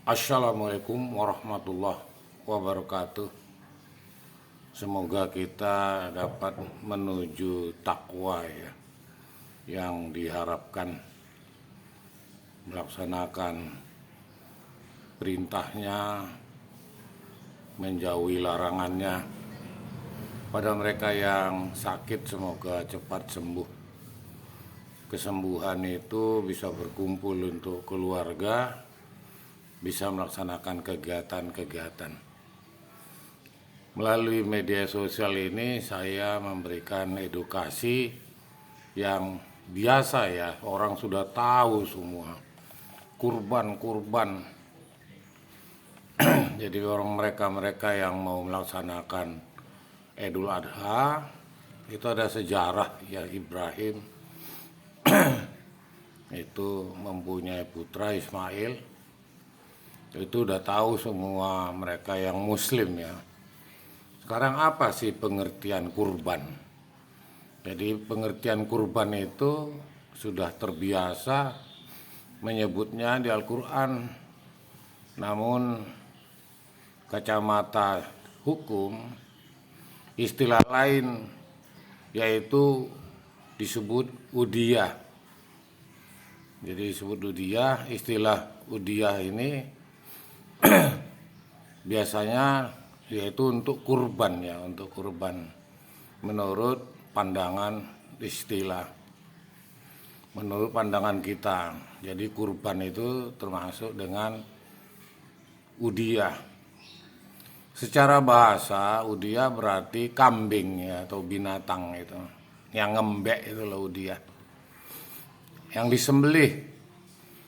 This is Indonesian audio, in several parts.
Assalamualaikum warahmatullahi wabarakatuh. Semoga kita dapat menuju takwa ya, yang diharapkan melaksanakan perintahnya, menjauhi larangannya. Pada mereka yang sakit semoga cepat sembuh. Kesembuhan itu bisa berkumpul untuk keluarga, bisa melaksanakan kegiatan-kegiatan. Melalui media sosial ini saya memberikan edukasi yang biasa ya, orang sudah tahu semua. Kurban. Jadi mereka yang mau melaksanakan Idul Adha, itu ada sejarah ya. Ibrahim itu mempunyai putra Ismail. Itu udah tahu semua mereka yang muslim ya. Sekarang apa sih pengertian kurban? Jadi pengertian kurban itu sudah terbiasa menyebutnya di Al-Quran. Namun kacamata hukum, istilah lain yaitu disebut udhiyah. Jadi disebut udhiyah, istilah udhiyah ini biasanya yaitu untuk kurban ya, untuk kurban menurut pandangan istilah, menurut pandangan kita. Jadi kurban itu termasuk dengan udhiyah. Secara bahasa udhiyah berarti kambing ya, atau binatang itu yang ngembek, itu loh udhiyah, yang disembelih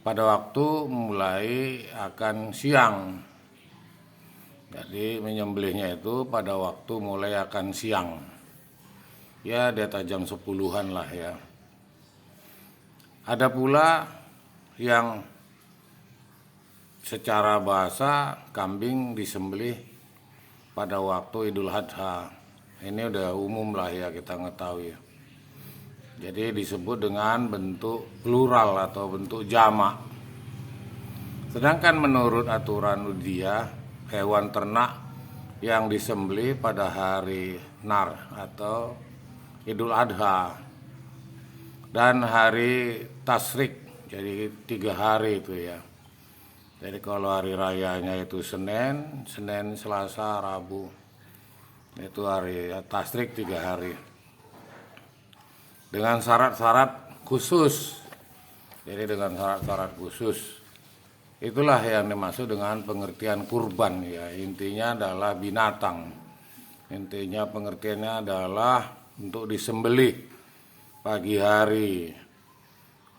pada waktu mulai akan siang. Jadi menyembelihnya itu pada waktu mulai akan siang. Ya di atas jam 10-an lah ya. Ada pula yang secara bahasa kambing disembelih pada waktu Idul Adha. Ini udah umum lah ya, kita ngetahui. Jadi disebut dengan bentuk plural atau bentuk jamak. Sedangkan menurut aturan udhiyah, hewan ternak yang disembelih pada hari Nar atau Idul Adha dan hari Tasyrik, jadi 3 hari itu ya. Jadi kalau hari rayanya itu Senin, Selasa, Rabu, itu hari Tasyrik 3 hari. Dengan syarat-syarat khusus. Jadi dengan syarat-syarat khusus. Itulah yang dimaksud dengan pengertian kurban ya. Intinya adalah binatang. Intinya pengertiannya adalah untuk disembelih pagi hari.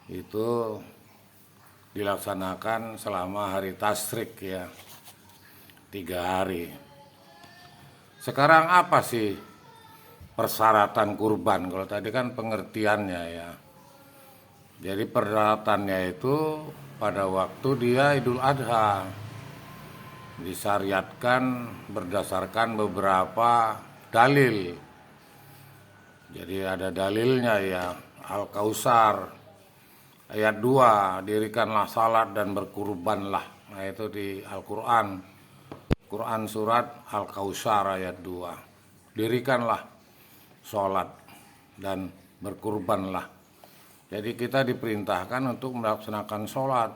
Itu dilaksanakan selama hari Tasyrik ya, 3 hari. Sekarang apa sih persyaratan kurban? Kalau tadi kan pengertiannya ya. Jadi persyaratannya itu pada waktu dia Idul Adha disyariatkan berdasarkan beberapa dalil. Jadi ada dalilnya ya. Al-Kautsar ayat 2, dirikanlah salat dan berkurbanlah. Nah itu di Al-Quran. Quran surat Al-Kautsar ayat 2. Dirikanlah sholat dan berkurbanlah. Jadi kita diperintahkan untuk melaksanakan sholat.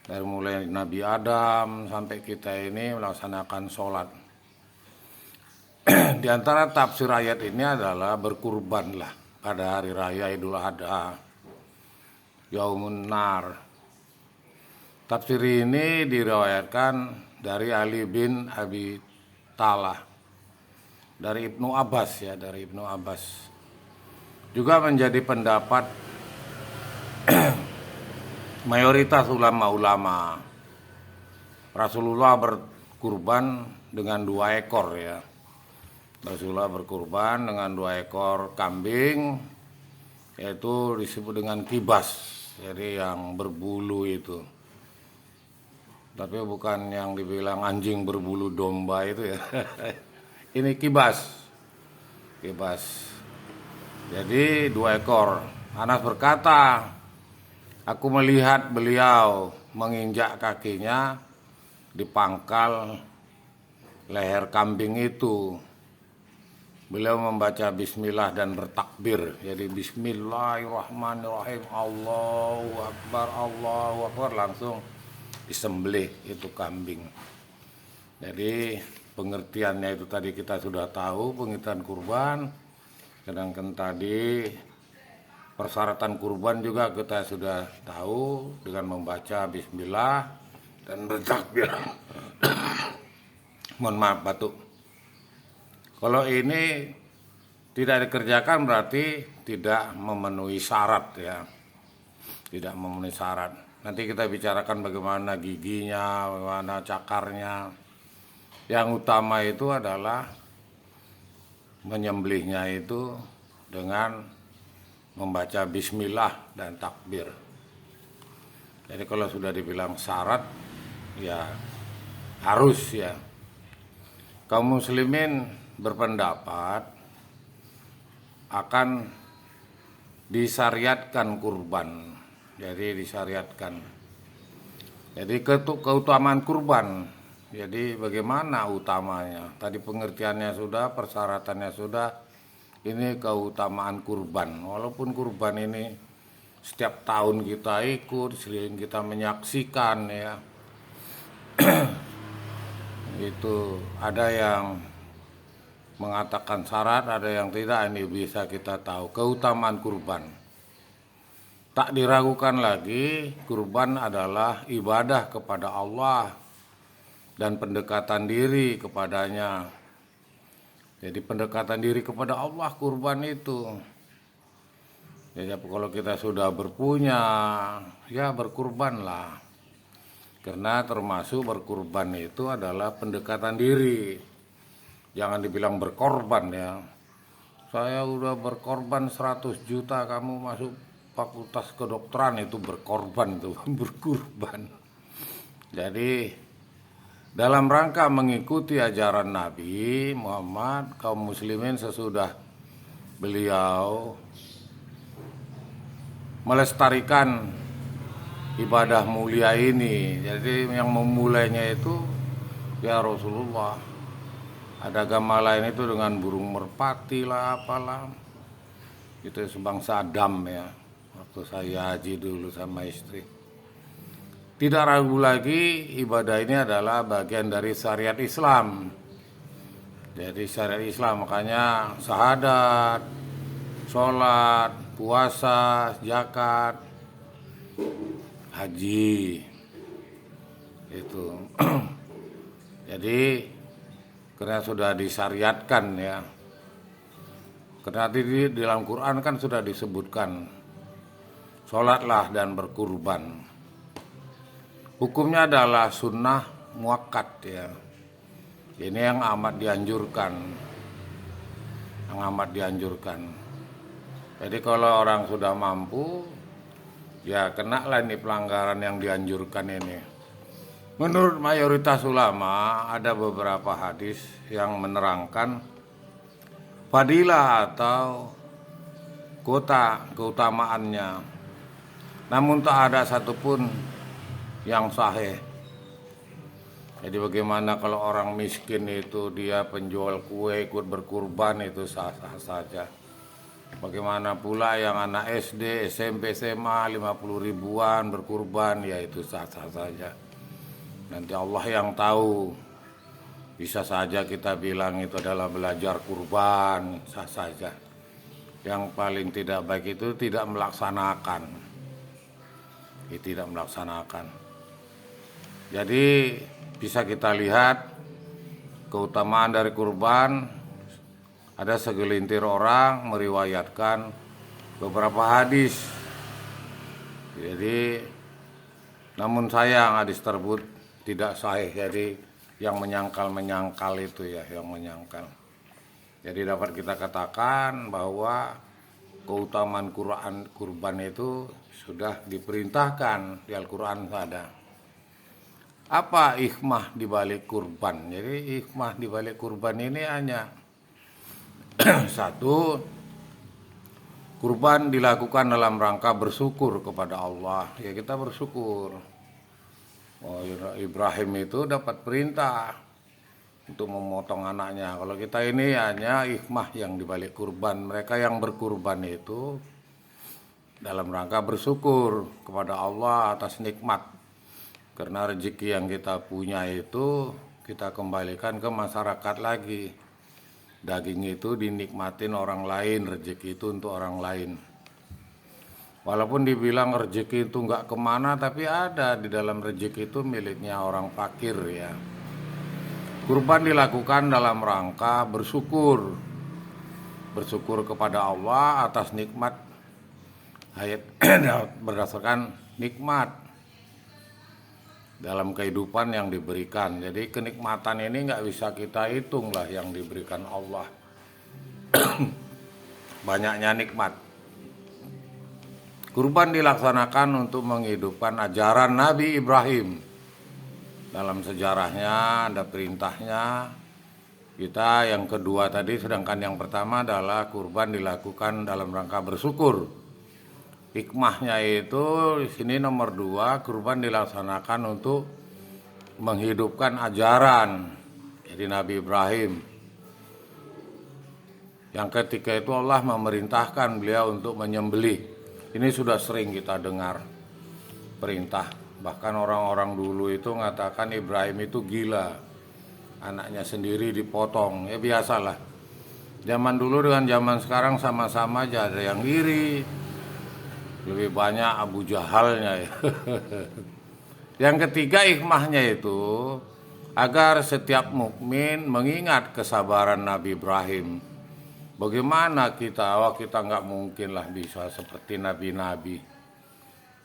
Dari mulai Nabi Adam sampai kita ini melaksanakan sholat. Di antara tafsir ayat ini adalah berkurbanlah pada hari raya Idul Adha, Yaumun Nar. Tafsir ini diriwayatkan dari Ali bin Abi Thalib, dari Ibnu Abbas ya, dari Ibnu Abbas. Juga menjadi pendapat mayoritas ulama-ulama. Rasulullah berkurban dengan 2 ekor ya. Rasulullah berkurban dengan 2 ekor kambing, yaitu disebut dengan kibas. Jadi yang berbulu itu. Tapi bukan yang dibilang anjing berbulu domba itu ya. Ini kibas. Jadi 2 ekor. Anas berkata, aku melihat beliau menginjak kakinya di pangkal leher kambing itu. Beliau membaca bismillah dan bertakbir. Jadi bismillahirrahmanirrahim, Allahu Akbar, langsung disembelih itu kambing. Jadi pengertiannya itu tadi kita sudah tahu, pengertian kurban. Sedangkan tadi persyaratan kurban juga kita sudah tahu dengan membaca bismillah dan bertakbir. Mohon maaf batuk. Kalau ini tidak dikerjakan berarti tidak memenuhi syarat ya. Tidak memenuhi syarat. Nanti kita bicarakan bagaimana giginya, bagaimana cakarnya. Yang utama itu adalah menyembelihnya itu dengan membaca bismillah dan takbir. Jadi kalau sudah dibilang syarat ya harus ya. Kaum muslimin berpendapat akan disyariatkan kurban. Jadi disyariatkan. Jadi keutamaan kurban. Jadi bagaimana utamanya? Tadi pengertiannya sudah, persyaratannya sudah. Ini keutamaan kurban. Walaupun kurban ini setiap tahun kita ikut, sering kita menyaksikan ya. Itu ada yang mengatakan syarat, ada yang tidak. Ini bisa kita tahu keutamaan kurban. Tak diragukan lagi, kurban adalah ibadah kepada Allah dan pendekatan diri kepadanya. Jadi pendekatan diri kepada Allah kurban itu. Jadi kalau kita sudah berpunya, ya berkurbanlah. Karena termasuk berkurban itu adalah pendekatan diri. Jangan dibilang berkorban ya. Saya udah berkorban 100 juta, kamu masuk fakultas kedokteran, itu berkorban, itu berkurban. Jadi dalam rangka mengikuti ajaran Nabi Muhammad, kaum muslimin sesudah beliau melestarikan ibadah mulia ini. Jadi yang memulainya itu ya Rasulullah. Ada agama lain itu dengan burung merpati lah apalah. Itu sebangsa Adam ya. Waktu saya haji dulu sama istri. Tidak ragu lagi ibadah ini adalah bagian dari syariat Islam. Jadi syariat Islam, makanya syahadat, sholat, puasa, zakat, haji itu. Jadi karena sudah disyariatkan ya. Karena di dalam Quran kan sudah disebutkan sholatlah dan berkurban. Hukumnya adalah sunnah muakkad ya. Ini yang amat dianjurkan. Yang amat dianjurkan. Jadi kalau orang sudah mampu, ya kenalah ini pelanggaran yang dianjurkan ini. Menurut mayoritas ulama, ada beberapa hadis yang menerangkan fadilah atau keutamaannya. Namun tak ada satupun yang sahih. Jadi bagaimana kalau orang miskin itu dia penjual kue ikut berkurban, itu sah-sah saja. Bagaimana pula yang anak SD, SMP, SMA 50 ribuan berkurban, ya itu sah-sah saja. Nanti Allah yang tahu. Bisa saja kita bilang itu adalah belajar kurban, sah saja. Yang paling tidak baik itu tidak melaksanakan. Tidak melaksanakan. Jadi bisa kita lihat keutamaan dari kurban. Ada segelintir orang meriwayatkan beberapa hadis. Jadi namun sayang hadis tersebut tidak sahih. Jadi yang menyangkal itu ya, yang menyangkal. Jadi dapat kita katakan bahwa keutamaan kurban itu sudah diperintahkan di Al-Quran ada. Apa hikmah di balik kurban? Jadi hikmah di balik kurban ini hanya satu, kurban dilakukan dalam rangka bersyukur kepada Allah. Ya kita bersyukur. Oh, Ibrahim itu dapat perintah untuk memotong anaknya. Kalau kita ini hanya hikmah yang dibalik kurban. Mereka yang berkurban itu dalam rangka bersyukur kepada Allah atas nikmat. Karena rezeki yang kita punya itu kita kembalikan ke masyarakat lagi. Daging itu dinikmatin orang lain, rezeki itu untuk orang lain. Walaupun dibilang rezeki itu nggak kemana, tapi ada di dalam rezeki itu miliknya orang fakir ya. Kurban dilakukan dalam rangka bersyukur. Bersyukur kepada Allah atas nikmat hayat berdasarkan nikmat dalam kehidupan yang diberikan. Jadi kenikmatan ini nggak bisa kita hitung lah yang diberikan Allah. Banyaknya nikmat. Kurban dilaksanakan untuk menghidupkan ajaran Nabi Ibrahim. Dalam sejarahnya ada perintahnya. Kita yang kedua tadi, sedangkan yang pertama adalah kurban dilakukan dalam rangka bersyukur. Hikmahnya itu di sini nomor 2, kurban dilaksanakan untuk menghidupkan ajaran. Jadi Nabi Ibrahim. Yang ketiga itu Allah memerintahkan beliau untuk menyembelih. Ini sudah sering kita dengar perintah. Bahkan orang-orang dulu itu mengatakan Ibrahim itu gila. Anaknya sendiri dipotong. Ya biasalah. Zaman dulu dengan zaman sekarang sama-sama aja. Ada yang iri. Lebih banyak Abu Jahalnya ya. Yang ketiga hikmahnya itu agar setiap mukmin mengingat kesabaran Nabi Ibrahim. Bagaimana kita? Kita nggak mungkin lah bisa seperti nabi-nabi.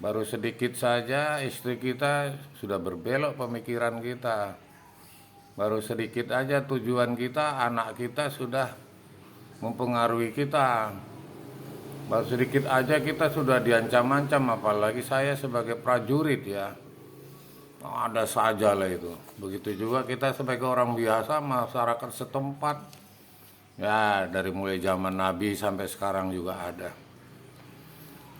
Baru sedikit saja istri kita sudah berbelok pemikiran kita. Baru sedikit aja tujuan kita, anak kita sudah mempengaruhi kita. Baru sedikit aja kita sudah diancam-ancam, apalagi saya sebagai prajurit ya. Ada saja lah itu. Begitu juga kita sebagai orang biasa, masyarakat setempat. Ya, dari mulai zaman Nabi sampai sekarang juga ada.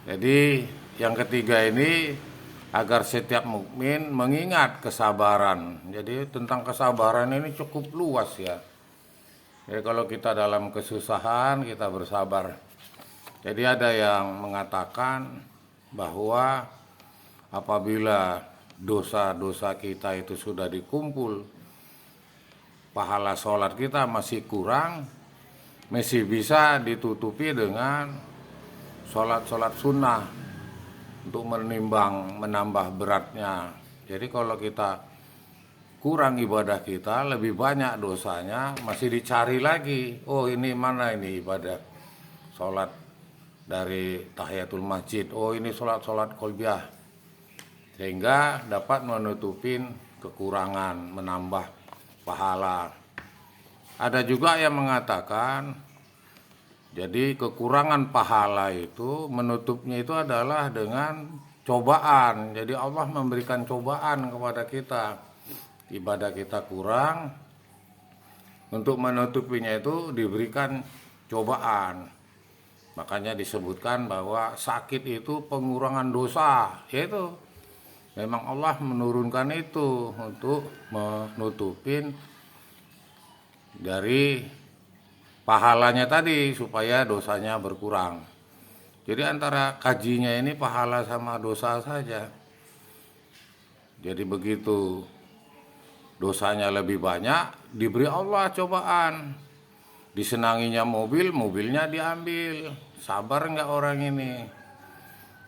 Jadi yang ketiga ini agar setiap mukmin mengingat kesabaran. Jadi tentang kesabaran ini cukup luas ya. Jadi kalau kita dalam kesusahan kita bersabar. Jadi ada yang mengatakan bahwa apabila dosa-dosa kita itu sudah dikumpul, pahala sholat kita masih kurang, masih bisa ditutupi dengan sholat-sholat sunnah untuk menambah beratnya. Jadi kalau kita kurang ibadah kita, lebih banyak dosanya, masih dicari lagi. Oh ini mana ini ibadah sholat dari tahiyatul masjid. Oh ini sholat-sholat qalbiyah. Sehingga dapat menutupin kekurangan, menambah pahala. Ada juga yang mengatakan jadi kekurangan pahala itu menutupnya itu adalah dengan cobaan. Jadi Allah memberikan cobaan kepada kita. Ibadah kita kurang, untuk menutupinya itu diberikan cobaan. Makanya disebutkan bahwa sakit itu pengurangan dosa. Yaitu memang Allah menurunkan itu untuk menutupin dari pahalanya tadi supaya dosanya berkurang. Jadi antara kajinya ini pahala sama dosa saja. Jadi begitu dosanya lebih banyak, diberi Allah cobaan. Disenanginya mobil, mobilnya diambil. Sabar nggak orang ini?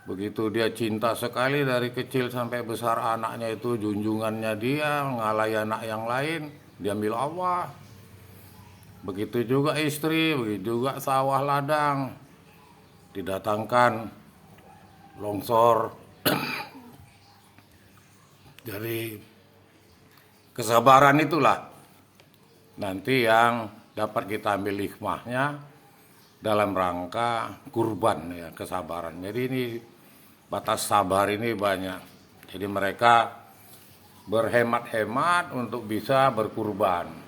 Begitu dia cinta sekali dari kecil sampai besar anaknya itu junjungannya dia, ngalai anak yang lain, diambil Allah. Begitu juga istri, begitu juga sawah ladang. Didatangkan longsor. Dari kesabaran itulah nanti yang dapat kita ambil hikmahnya dalam rangka kurban ya, kesabaran. Jadi ini batas sabar ini banyak. Jadi mereka berhemat-hemat untuk bisa berkurban.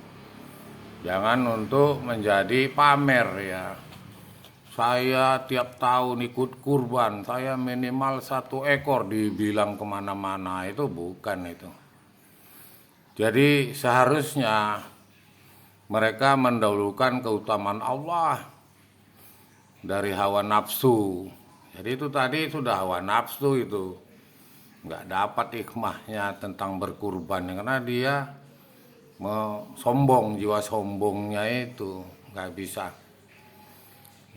Jangan untuk menjadi pamer ya. saya tiap tahun ikut kurban, saya minimal 1 ekor dibilang kemana-mana, itu bukan itu. Jadi seharusnya mereka mendahulukan keutamaan Allah dari hawa nafsu. Jadi itu tadi sudah hawa nafsu itu, nggak dapat hikmahnya tentang berkurban karena dia sombong, jiwa sombongnya itu nggak bisa.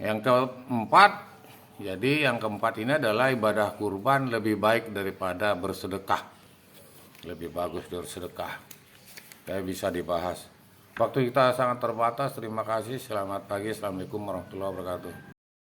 Yang keempat, jadi yang keempat ini adalah ibadah kurban lebih baik daripada bersedekah, lebih bagus dari sedekah. Kayak bisa dibahas. Waktu kita sangat terbatas. Terima kasih. Selamat pagi. Assalamualaikum warahmatullahi wabarakatuh.